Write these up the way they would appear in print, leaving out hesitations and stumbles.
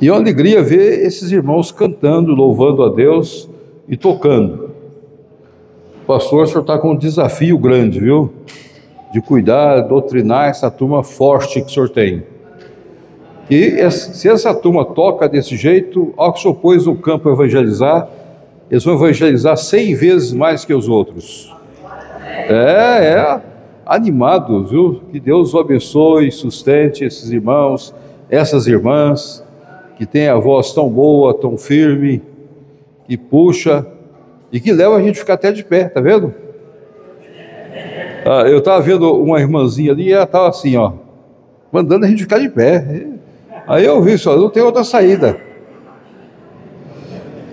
E é uma alegria ver esses irmãos cantando, louvando a Deus e tocando. Pastor, o senhor está com um desafio grande, viu? De cuidar, doutrinar essa turma forte que o senhor tem. E se essa turma toca desse jeito, ao que o senhor pôs no campo evangelizar, eles vão evangelizar 100 vezes mais que os outros. Animados, viu? Que Deus o abençoe, sustente esses irmãos, essas irmãs, que tem a voz tão boa, tão firme, que puxa e que leva a gente a ficar até de pé, tá vendo? Eu estava vendo uma irmãzinha ali e ela estava assim, ó, mandando a gente ficar de pé. Aí eu vi só, não tem outra saída.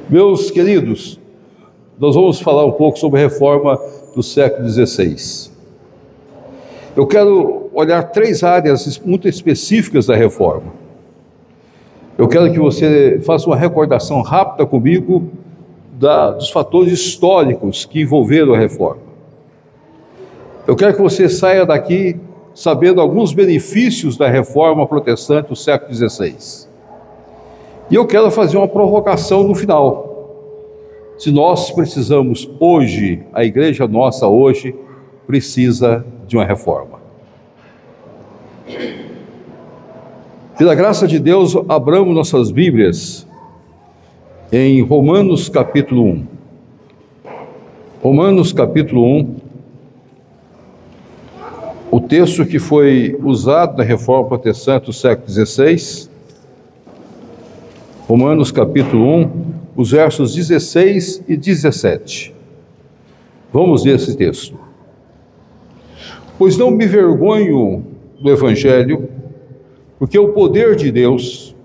Meus queridos, nós vamos falar um pouco sobre a reforma do século XVI. Eu quero olhar 3 áreas muito específicas da reforma. Eu quero que você faça uma recordação rápida comigo dos fatores históricos que envolveram a reforma. Eu quero que você saia daqui sabendo alguns benefícios da reforma protestante do século XVI. E eu quero fazer uma provocação no final. Se nós precisamos hoje, a igreja nossa hoje, precisa de uma reforma. Pela graça de Deus, abramos nossas Bíblias em Romanos capítulo 1. Romanos capítulo 1, o texto que foi usado na reforma protestante do século XVI. Romanos capítulo 1, os versos 16 e 17. Vamos ler esse texto. Pois não me vergonho do Evangelho, porque é o poder de Deus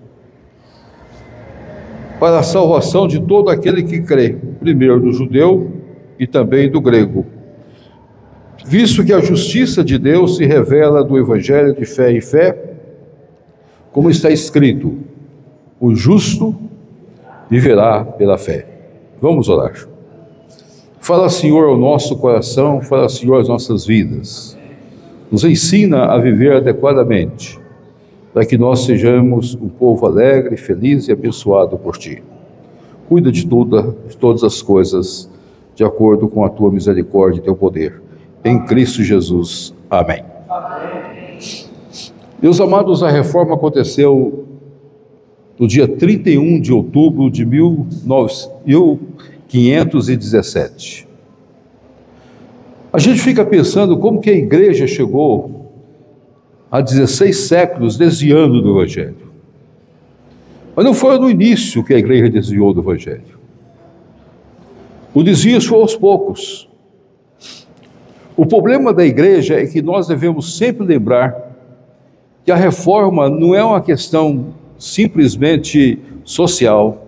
para a salvação de todo aquele que crê, primeiro do judeu e também do grego. Visto que a justiça de Deus se revela do Evangelho de fé em fé, como está escrito, o justo viverá pela fé. Vamos orar. Fala, Senhor, ao nosso coração, fala, Senhor, às nossas vidas. Nos ensina a viver adequadamente, para que nós sejamos um povo alegre, feliz e abençoado por Ti. Cuida de todas as coisas, de acordo com a Tua misericórdia e Teu poder. Em Cristo Jesus. Amém. Meus amados, a reforma aconteceu no dia 31 de outubro de 1517. A gente fica pensando como que a igreja chegou há 16 séculos desviando do Evangelho. Mas não foi no início que a igreja desviou do Evangelho. O desvio foi aos poucos. O problema da igreja é que nós devemos sempre lembrar que a reforma não é uma questão simplesmente social,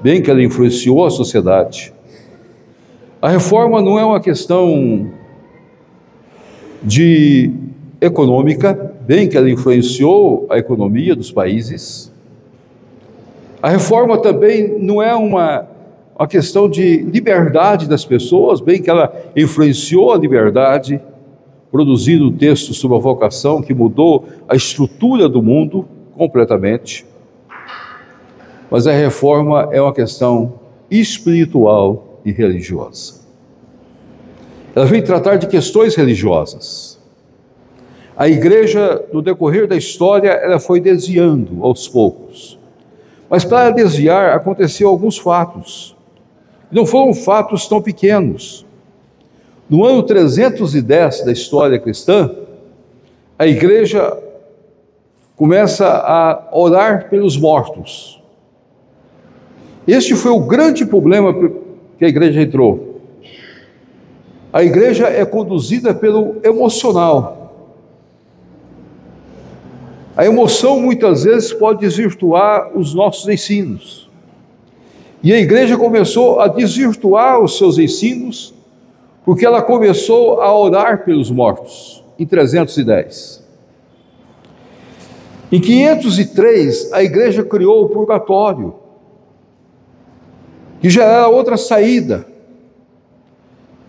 bem que ela influenciou a sociedade. A reforma não é uma questão econômica, bem que ela influenciou a economia dos países. A reforma também não é uma questão de liberdade das pessoas, bem que ela influenciou a liberdade, produzindo um texto sobre a vocação que mudou a estrutura do mundo completamente. Mas a reforma é uma questão espiritual e religiosa. Ela vem tratar de questões religiosas. A igreja, no decorrer da história, ela foi desviando aos poucos. Mas para desviar, aconteceu alguns fatos. Não foram fatos tão pequenos. No ano 310 da história cristã, a igreja começa a orar pelos mortos. Este foi o grande problema que a igreja entrou. A igreja é conduzida pelo emocional. A emoção muitas vezes pode desvirtuar os nossos ensinos. E a igreja começou a desvirtuar os seus ensinos, porque ela começou a orar pelos mortos, em 310. Em 503, a igreja criou o purgatório, que já era outra saída.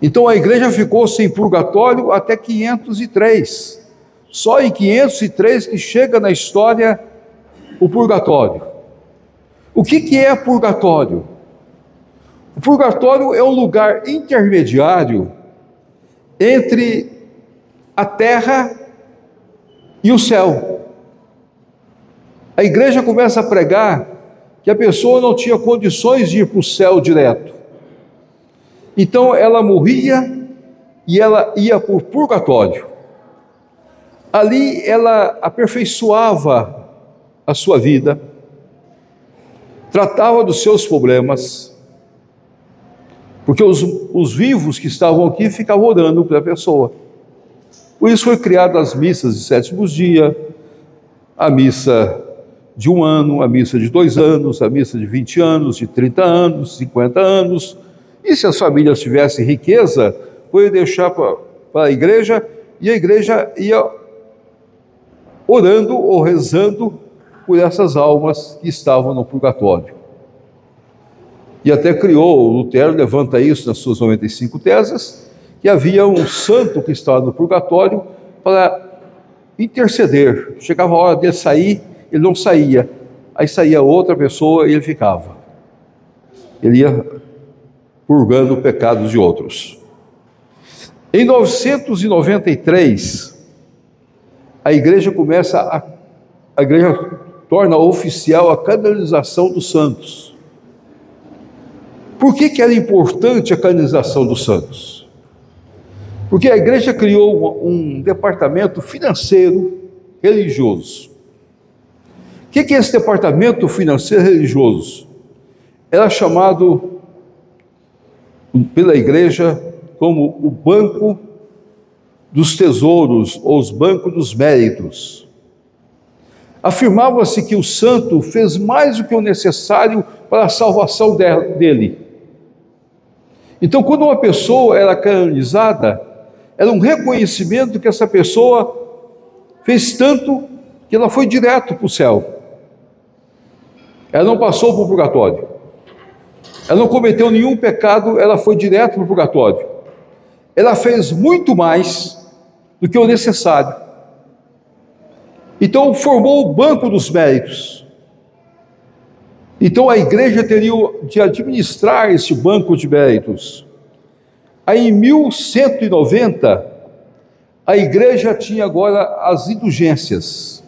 Então a igreja ficou sem purgatório até 503. Só em 503 que chega na história o purgatório. O que é purgatório? O purgatório é um lugar intermediário entre a terra e o céu. A igreja começa a pregar que a pessoa não tinha condições de ir para o céu direto. Então ela morria e ela ia para o purgatório. Ali ela aperfeiçoava a sua vida, tratava dos seus problemas, porque os vivos que estavam aqui ficavam orando pela pessoa. Por isso foi criada as missas de sétimos dias, a missa de 1 ano, a missa de 2 anos, a missa de 20 anos, de 30 anos, 50 anos. E se as famílias tivessem riqueza, podia deixar para a igreja, e a igreja ia orando ou rezando por essas almas que estavam no purgatório. E até criou, o Lutero levanta isso nas suas 95 teses, que havia um santo que estava no purgatório para interceder. Chegava a hora dele sair, ele não saía. Aí saía outra pessoa e ele ficava. Ele ia purgando pecados de outros. Em 993, a igreja torna oficial a canonização dos santos. Por que era importante a canonização dos santos? Porque a igreja criou um departamento financeiro religioso. O que é esse departamento financeiro religioso? Era chamado pela igreja como o banco dos tesouros, ou os bancos dos méritos. Afirmava-se que o santo fez mais do que o necessário para a salvação dele. Então, quando uma pessoa era canonizada, era um reconhecimento que essa pessoa fez tanto que ela foi direto para o céu. Ela não passou para o purgatório. Ela não cometeu nenhum pecado, ela foi direto para o purgatório. Ela fez muito mais do que o necessário. Então, formou o banco dos méritos. Então, a igreja teria de administrar esse banco de méritos. Aí, em 1190, a igreja tinha agora as indulgências.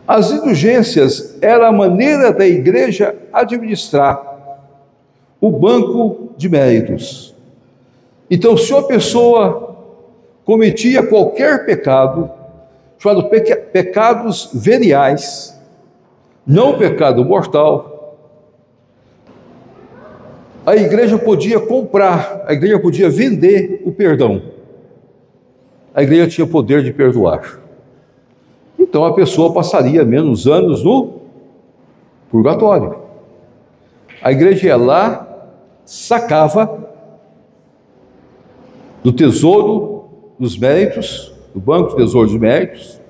As indulgências era a maneira da igreja administrar o banco de méritos. Então, se uma pessoa cometia qualquer pecado, chamado pecados veniais, não pecado mortal, a igreja podia comprar, a igreja podia vender o perdão. A igreja tinha poder de perdoar. Então a pessoa passaria menos anos no purgatório. A igreja ia lá, sacava do tesouro dos méritos, do banco do tesouro dos méritos,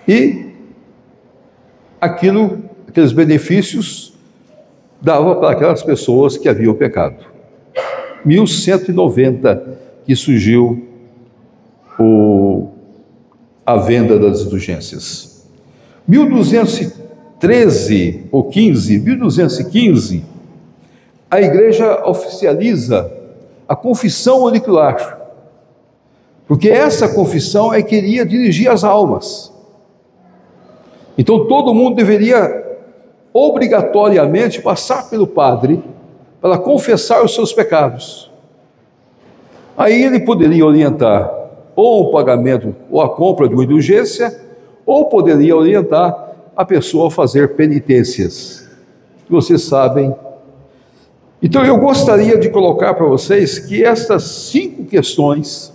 e aqueles benefícios dava para aquelas pessoas que haviam pecado. 1190 que surgiu a venda das indulgências. 1213 ou 1215, a igreja oficializa a confissão auricular, porque essa confissão é que iria dirigir as almas. Então todo mundo deveria obrigatoriamente passar pelo padre para confessar os seus pecados. Aí ele poderia orientar ou o pagamento ou a compra de uma indulgência, ou poderia orientar a pessoa a fazer penitências. Vocês sabem. Então eu gostaria de colocar para vocês que estas 5 questões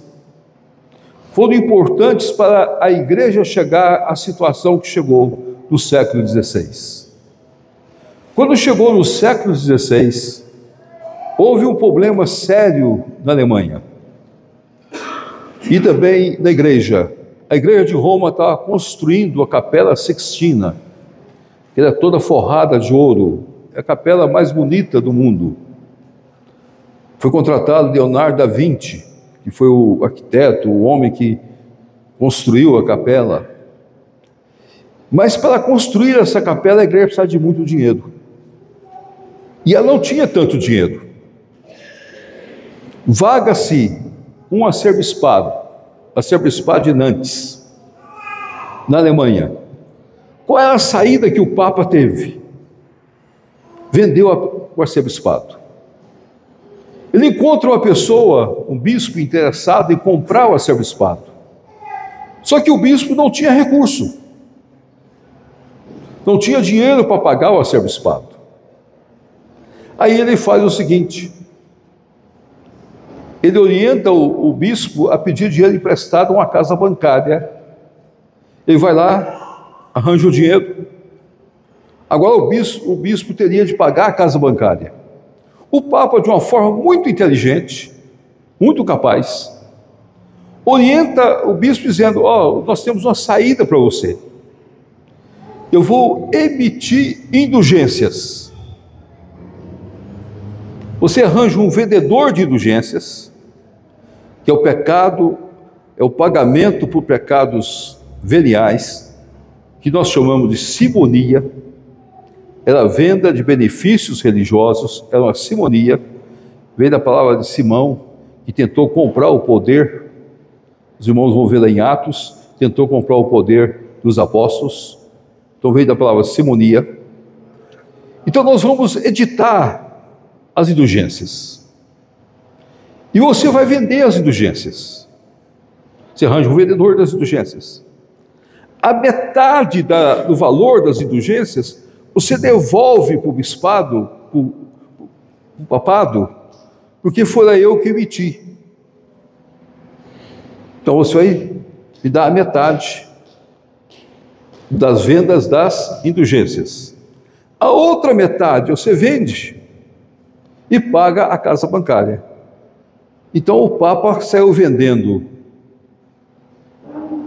foram importantes para a igreja chegar à situação que chegou no século XVI. Quando chegou no século XVI, houve um problema sério na Alemanha e também na igreja. A igreja de Roma estava construindo a Capela Sixtina, que era toda forrada de ouro, é a capela mais bonita do mundo. Foi contratado Leonardo da Vinci, que foi o arquiteto, o homem que construiu a capela. Mas para construir essa capela, a igreja precisava de muito dinheiro. E ela não tinha tanto dinheiro. Vaga-se um arcebispado de Nantes, na Alemanha. Qual era a saída que o Papa teve? Vendeu o arcebispado. Ele encontra uma pessoa, um bispo interessado em comprar o arcebispado. Só que o bispo não tinha recurso. Não tinha dinheiro para pagar o arcebispado. Aí ele faz o seguinte: ele orienta o bispo a pedir dinheiro emprestado a uma casa bancária. Ele vai lá, arranja o dinheiro. Agora o bispo teria de pagar a casa bancária. O Papa, de uma forma muito inteligente, muito capaz, orienta o bispo dizendo: nós temos uma saída para você. Eu vou emitir indulgências. Você arranja um vendedor de indulgências, que é o pecado, é o pagamento por pecados veniais, que nós chamamos de simonia. Era a venda de benefícios religiosos, era uma simonia, veio da palavra de Simão, que tentou comprar o poder, os irmãos vão ver lá em Atos, tentou comprar o poder dos apóstolos, então veio da palavra simonia. Então nós vamos editar as indulgências, e você vai vender as indulgências, você arranja um vendedor das indulgências, a metade do valor das indulgências, você devolve para o bispado, para o papado, porque fora eu que emiti. Então você vai me dar a metade das vendas das indulgências. A outra metade você vende e paga a casa bancária. Então o Papa saiu vendendo,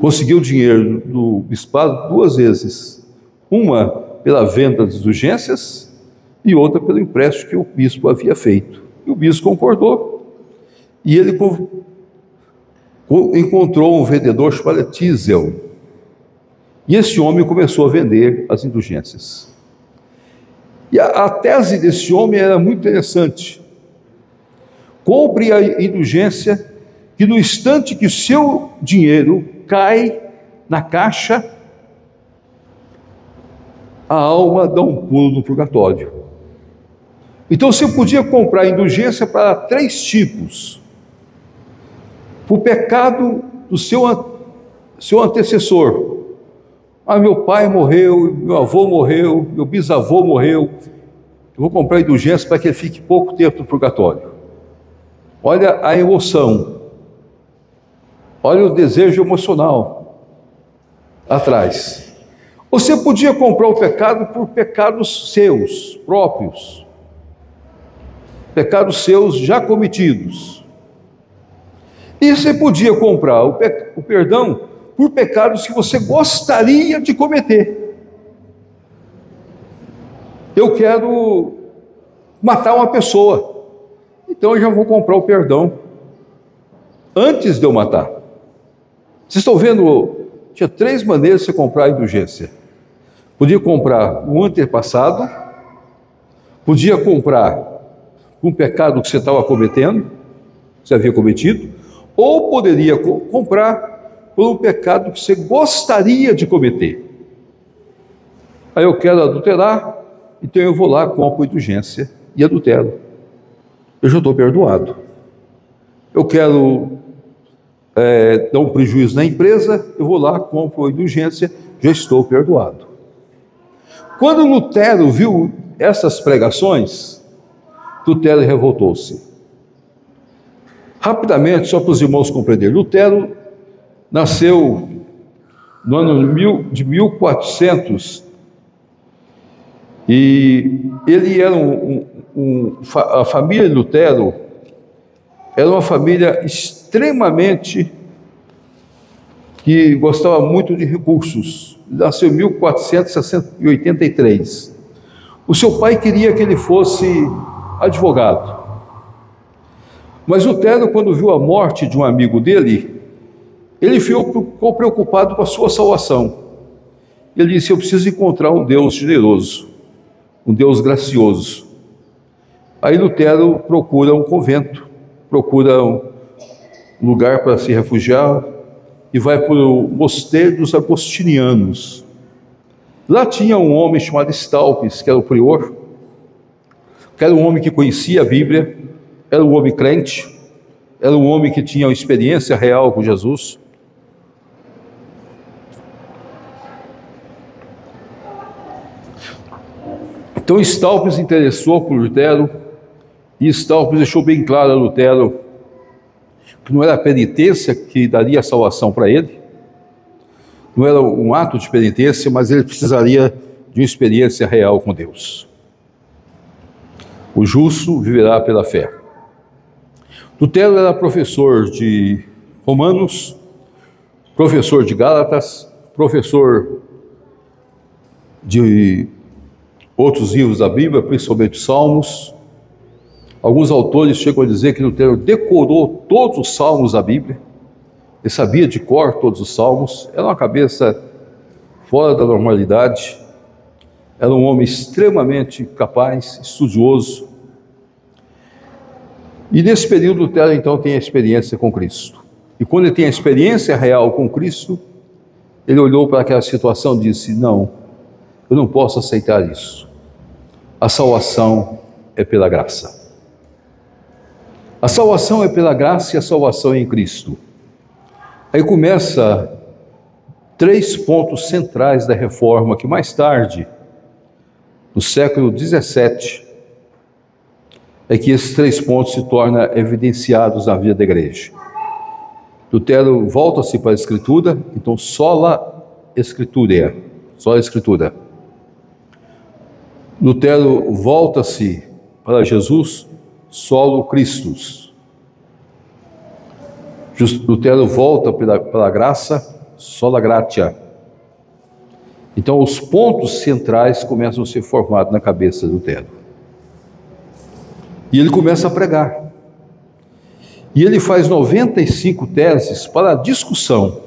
conseguiu dinheiro do bispado duas vezes. Uma pela venda das indulgências e outra pelo empréstimo que o bispo havia feito. E o bispo concordou. E ele encontrou um vendedor chamado Tiesel. E esse homem começou a vender as indulgências. E a tese desse homem era muito interessante. Compre a indulgência, que no instante que o seu dinheiro cai na caixa, a alma dá um pulo no purgatório. Então você podia comprar indulgência para 3 tipos. O pecado do seu antecessor. Meu pai morreu, meu avô morreu, meu bisavô morreu. Eu vou comprar indulgência para que ele fique pouco tempo no purgatório. Olha a emoção. Olha o desejo emocional atrás. Você podia comprar o pecado por pecados seus próprios, pecados seus já cometidos. E você podia comprar o perdão por pecados que você gostaria de cometer. Eu quero matar uma pessoa, então eu já vou comprar o perdão antes de eu matar. Vocês estão vendo? Tinha 3 maneiras de você comprar a indulgência. Podia comprar um antepassado, podia comprar um pecado que você estava cometendo, que você havia cometido, ou poderia comprar por um pecado que você gostaria de cometer. Aí eu quero adulterar, então eu vou lá, compro indulgência e adultero. Eu já estou perdoado. Eu quero dar um prejuízo na empresa, eu vou lá, compro a indulgência, já estou perdoado. Quando Lutero viu essas pregações, Lutero revoltou-se. Rapidamente, só para os irmãos compreenderem, Lutero nasceu no ano de 1400 e ele era a família de Lutero era uma família extremamente que gostava muito de recursos. Nasceu em 1483. O seu pai queria que ele fosse advogado. Mas Lutero, quando viu a morte de um amigo dele, ele ficou preocupado com a sua salvação. Ele disse: eu preciso encontrar um Deus generoso, um Deus gracioso. Aí Lutero procura um convento, procura um lugar para se refugiar e vai para o mosteiro dos agostinianos. Lá tinha um homem chamado Staupes, que era o prior, que era um homem que conhecia a Bíblia, era um homem crente, era um homem que tinha uma experiência real com Jesus. Então Staupes interessou por Lutero, e Staupes deixou bem claro a Lutero que não era a penitência que daria a salvação para ele, não era um ato de penitência, mas ele precisaria de uma experiência real com Deus. O justo viverá pela fé. Lutero era professor de Romanos, professor de Gálatas, professor de outros livros da Bíblia, principalmente Salmos. Alguns autores chegam a dizer que Lutero decorou todos os salmos da Bíblia. Ele sabia de cor todos os salmos. Era uma cabeça fora da normalidade. Era um homem extremamente capaz, estudioso. E nesse período Lutero então tem a experiência com Cristo. E quando ele tem a experiência real com Cristo, ele olhou para aquela situação e disse: não, eu não posso aceitar isso. A salvação é pela graça. A salvação é pela graça e a salvação é em Cristo. Aí começa 3 pontos centrais da reforma que mais tarde, no século XVII, é que esses 3 pontos se tornam evidenciados na vida da igreja. Lutero volta-se para a Escritura, então sola Escritura, só a Escritura. Lutero volta-se para Jesus, solo Christus. Lutero volta pela graça, sola gratia. Então os pontos centrais começam a ser formados na cabeça de Lutero. E ele começa a pregar. E ele faz 95 teses para a discussão.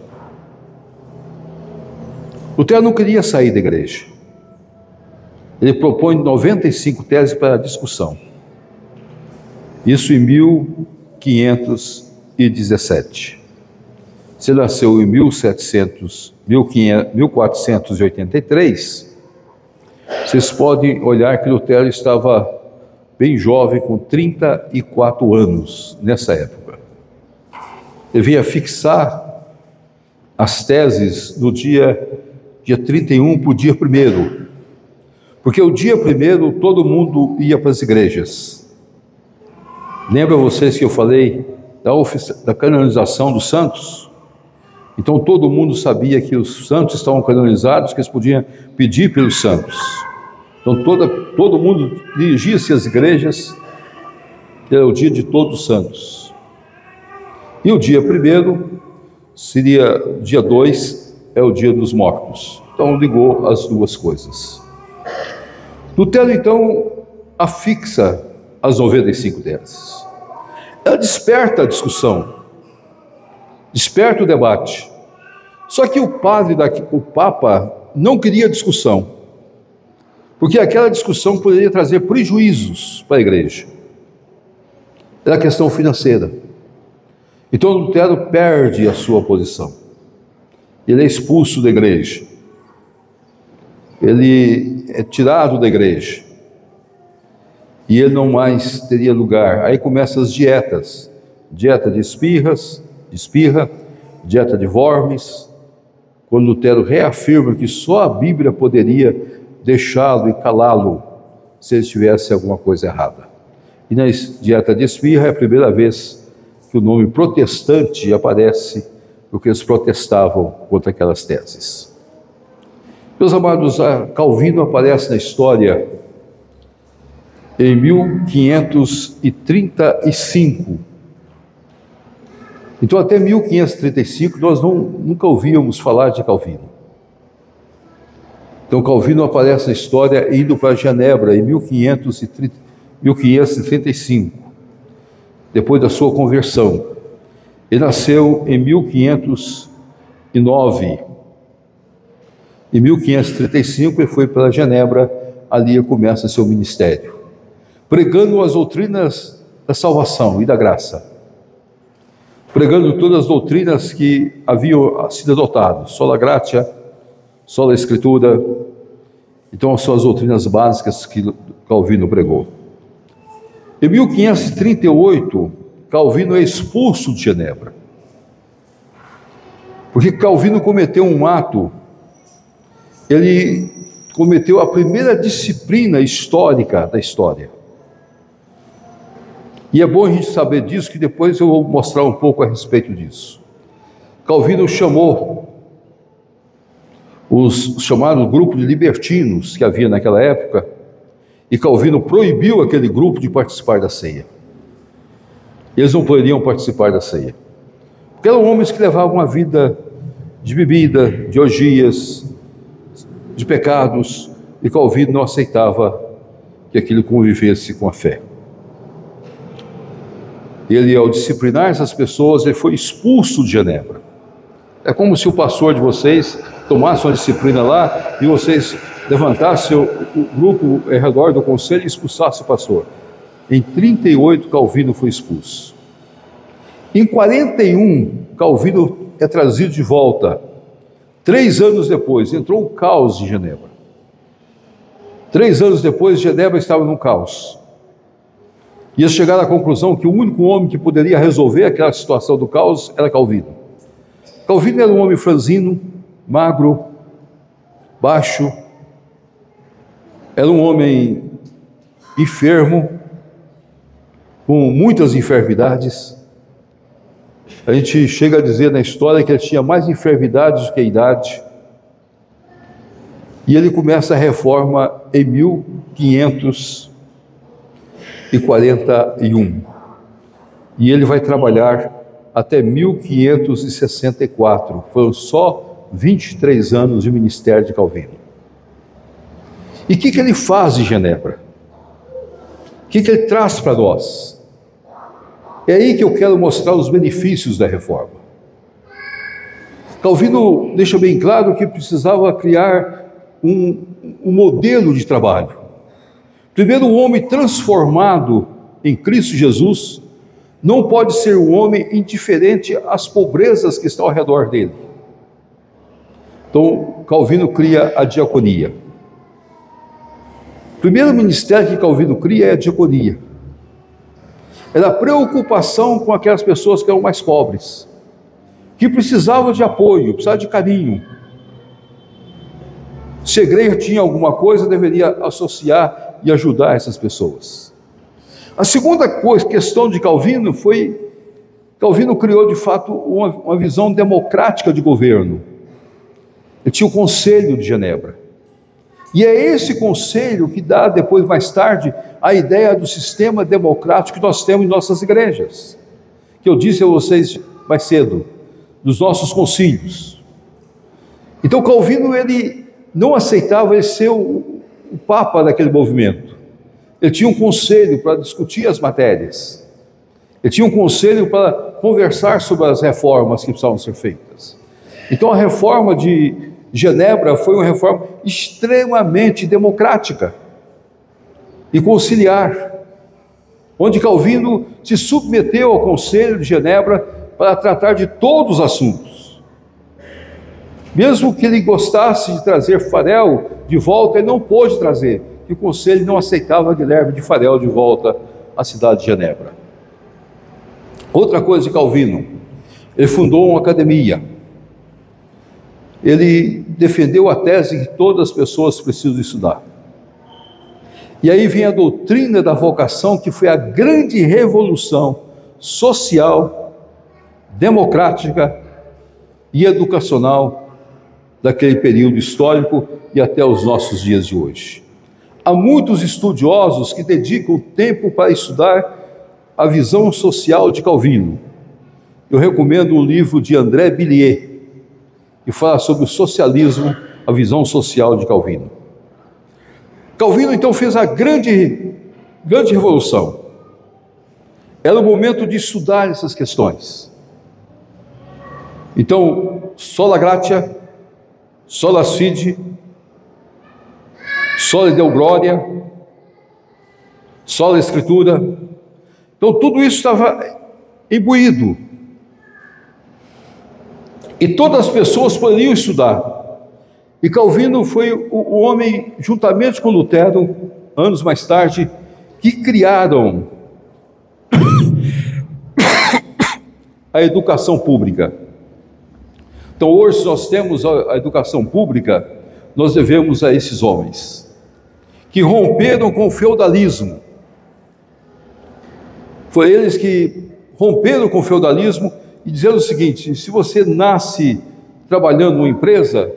Lutero não queria sair da igreja. Ele propõe 95 teses para a discussão. Isso em 1517. Você nasceu em 1483. Vocês podem olhar que Lutero estava bem jovem, com 34 anos nessa época. Ele veio fixar as teses no dia 31 para o dia 1º. Porque o dia 1º todo mundo ia para as igrejas. Lembra vocês que eu falei da canonização dos santos? Então todo mundo sabia que os santos estavam canonizados, que eles podiam pedir pelos santos. Então todo mundo dirigia-se às igrejas, era o dia de todos os santos. E o dia 1º seria, dia 2 é o dia dos mortos. Então ligou as duas coisas. Lutero então afixa as 95 teses. Ela desperta a discussão, desperta o debate. Só que o Papa não queria discussão, porque aquela discussão poderia trazer prejuízos para a igreja. Era questão financeira. Então Lutero perde a sua posição. Ele é expulso da igreja. Ele é tirado da igreja. E ele não mais teria lugar. Aí começam as dietas. Dieta de espirra, dieta de worms. Quando Lutero reafirma que só a Bíblia poderia deixá-lo e calá-lo se ele tivesse alguma coisa errada. E na dieta de espirra é a primeira vez que o nome protestante aparece, porque eles protestavam contra aquelas teses. Meus amados, Calvino aparece na história em 1535. Então até 1535 nós nunca ouvíamos falar de Calvino. Então Calvino aparece na história indo para Genebra em 1535, depois da sua conversão. Ele nasceu em 1509. Em 1535 ele foi para Genebra, ali começa seu ministério, pregando as doutrinas da salvação e da graça, pregando todas as doutrinas que haviam sido adotadas, sola gratia, sola escritura. Então são as doutrinas básicas que Calvino pregou. Em 1538, Calvino é expulso de Genebra, porque Calvino cometeu um ato. Ele cometeu a primeira disciplina histórica da história. E é bom a gente saber disso, que depois eu vou mostrar um pouco a respeito disso. Calvino chamou os chamados grupo de libertinos que havia naquela época, e Calvino proibiu aquele grupo de participar da ceia. Eles não poderiam participar da ceia, porque eram homens que levavam uma vida de bebida, de orgias, de pecados, e Calvino não aceitava que aquilo convivesse com a fé. Ele, ao disciplinar essas pessoas, ele foi expulso de Genebra. É como se o pastor de vocês tomasse uma disciplina lá e vocês levantassem o grupo ao redor do conselho e expulsassem o pastor. Em 38, Calvino foi expulso. Em 41, Calvino é trazido de volta. 3 anos depois, entrou um caos em Genebra. 3 anos depois, Genebra estava num caos. E eles chegaram à conclusão que o único homem que poderia resolver aquela situação do caos era Calvino. Calvino era um homem franzino, magro, baixo, era um homem enfermo, com muitas enfermidades. A gente chega a dizer na história que ele tinha mais enfermidades do que a idade. E ele começa a reforma em 1541. E ele vai trabalhar até 1564. Foram só 23 anos de ministério de Calvino. E o que ele faz em Genebra? O que ele traz para nós? É aí que eu quero mostrar os benefícios da reforma. Calvino deixa bem claro que precisava criar um modelo de trabalho. Primeiro, o homem transformado em Cristo Jesus não pode ser um homem indiferente às pobrezas que estão ao redor dele. Então, Calvino cria a diaconia. O primeiro ministério que Calvino cria é a diaconia. Era a preocupação com aquelas pessoas que eram mais pobres, que precisavam de apoio, precisavam de carinho. Se a igreja tinha alguma coisa, deveria associar e ajudar essas pessoas. A segunda questão de Calvino foi, Calvino criou de fato uma visão democrática de governo. Ele tinha o Conselho de Genebra. E é esse conselho que dá depois, mais tarde, a ideia do sistema democrático que nós temos em nossas igrejas. Que eu disse a vocês mais cedo, dos nossos concílios. Então Calvino, ele não aceitava ele ser o papa daquele movimento. Ele tinha um conselho para discutir as matérias. Ele tinha um conselho para conversar sobre as reformas que precisavam ser feitas. Então a reforma de Genebra foi uma reforma extremamente democrática e conciliar, onde Calvino se submeteu ao Conselho de Genebra para tratar de todos os assuntos. Mesmo que ele gostasse de trazer Farel de volta, ele não pôde trazer, porque o Conselho não aceitava Guilherme de Farel de volta à cidade de Genebra. Outra coisa de Calvino, ele fundou uma academia. Ele defendeu a tese que todas as pessoas precisam estudar. E aí vem a doutrina da vocação, que foi a grande revolução social, democrática e educacional daquele período histórico e até os nossos dias de hoje. Há muitos estudiosos que dedicam tempo para estudar a visão social de Calvino. Eu recomendo o livro de André Billier, que fala sobre o socialismo, a visão social de Calvino. Calvino, então, fez a grande revolução. Era o momento de estudar essas questões. Então, sola gratia, sola fide, sola Deo Glória, sola Escritura. Então tudo isso estava imbuído. E todas as pessoas poderiam estudar. E Calvino foi o homem, juntamente com Lutero, anos mais tarde, que criaram a educação pública. Então hoje nós temos a educação pública, nós devemos a esses homens, que romperam com o feudalismo. Foi eles que romperam com o feudalismo e dizendo o seguinte: se você nasce trabalhando numa empresa,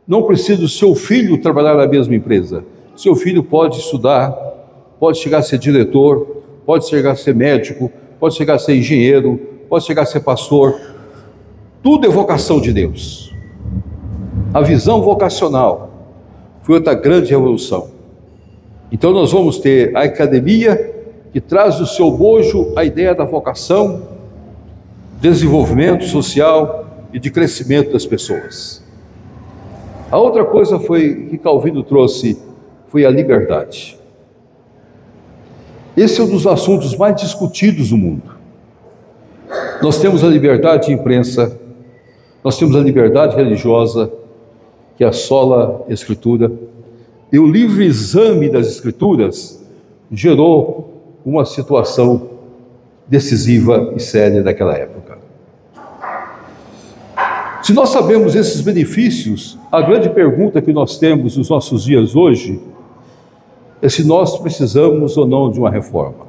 não precisa do seu filho trabalhar na mesma empresa. Seu filho pode estudar, pode chegar a ser diretor, pode chegar a ser médico, pode chegar a ser engenheiro, pode chegar a ser pastor. Tudo é vocação de Deus. A visão vocacional foi outra grande revolução. Então nós vamos ter a academia, que traz do seu bojo a ideia da vocação, desenvolvimento social e de crescimento das pessoas. A outra coisa que Calvino trouxe foi a liberdade. Esse é um dos assuntos mais discutidos no mundo. Nós temos a liberdade de imprensa, nós temos a liberdade religiosa, que é a sola Escritura, e o livre exame das Escrituras gerou uma situação decisiva e séria daquela época. Se nós sabemos esses benefícios, a grande pergunta que nós temos nos nossos dias hoje é se nós precisamos ou não de uma reforma.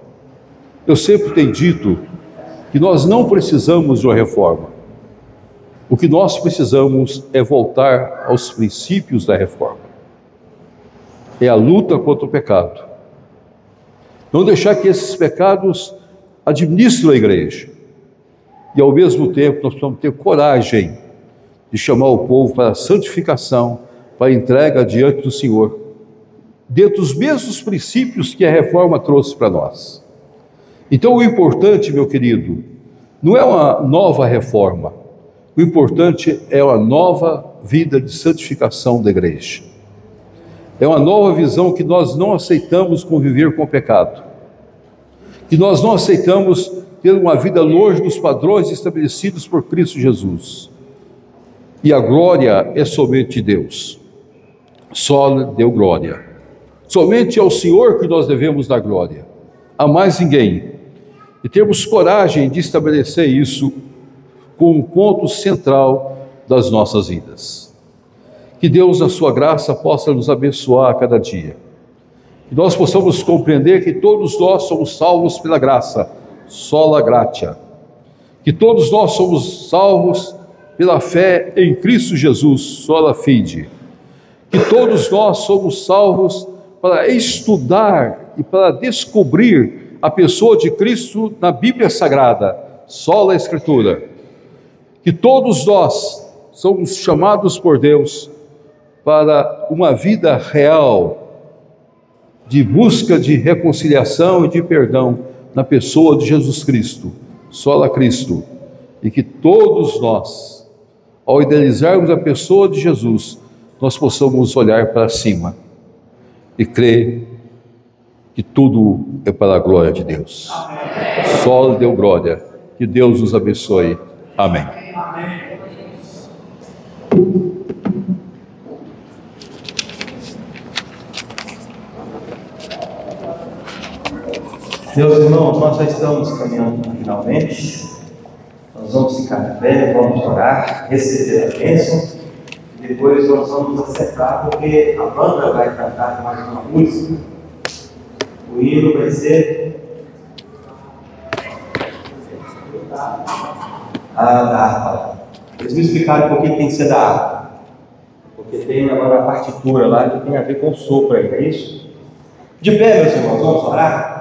Eu sempre tenho dito que nós não precisamos de uma reforma. O que nós precisamos é voltar aos princípios da reforma. É a luta contra o pecado. Não deixar que esses pecados administrem a igreja. E ao mesmo tempo nós precisamos ter coragem de chamar o povo para a santificação, para a entrega diante do Senhor, dentro dos mesmos princípios que a reforma trouxe para nós. Então o importante, meu querido, não é uma nova reforma, o importante é uma nova vida de santificação da igreja. É uma nova visão que nós não aceitamos conviver com o pecado, que nós não aceitamos ter uma vida longe dos padrões estabelecidos por Cristo Jesus. E a glória é somente Deus, só deu glória. Somente ao Senhor que nós devemos dar glória, a mais ninguém. E temos coragem de estabelecer isso como um ponto central das nossas vidas. Que Deus, na sua graça, possa nos abençoar a cada dia. Que nós possamos compreender que todos nós somos salvos pela graça, sola gratia. Que todos nós somos salvos pela fé em Cristo Jesus, sola fide. Que todos nós somos salvos para estudar e para descobrir a pessoa de Cristo na Bíblia Sagrada, sola Escritura. Que todos nós somos chamados por Deus para uma vida real de busca de reconciliação e de perdão na pessoa de Jesus Cristo, sola Cristo. E que todos nós, ao idealizarmos a pessoa de Jesus, nós possamos olhar para cima e crer que tudo é para a glória de Deus. Só deu glória. Que Deus nos abençoe. Amém. Meus irmãos, nós já estamos caminhando finalmente. Nós vamos ficar de pé, vamos orar, receber a bênção. E depois nós vamos acertar, porque a banda vai cantar mais uma música. O hino vai ser a harpa. Eles me explicaram por que tem que ser da harpa. Porque tem agora a partitura lá que tem a ver com o sopro aí, é isso? De pé, meus irmãos, vamos orar?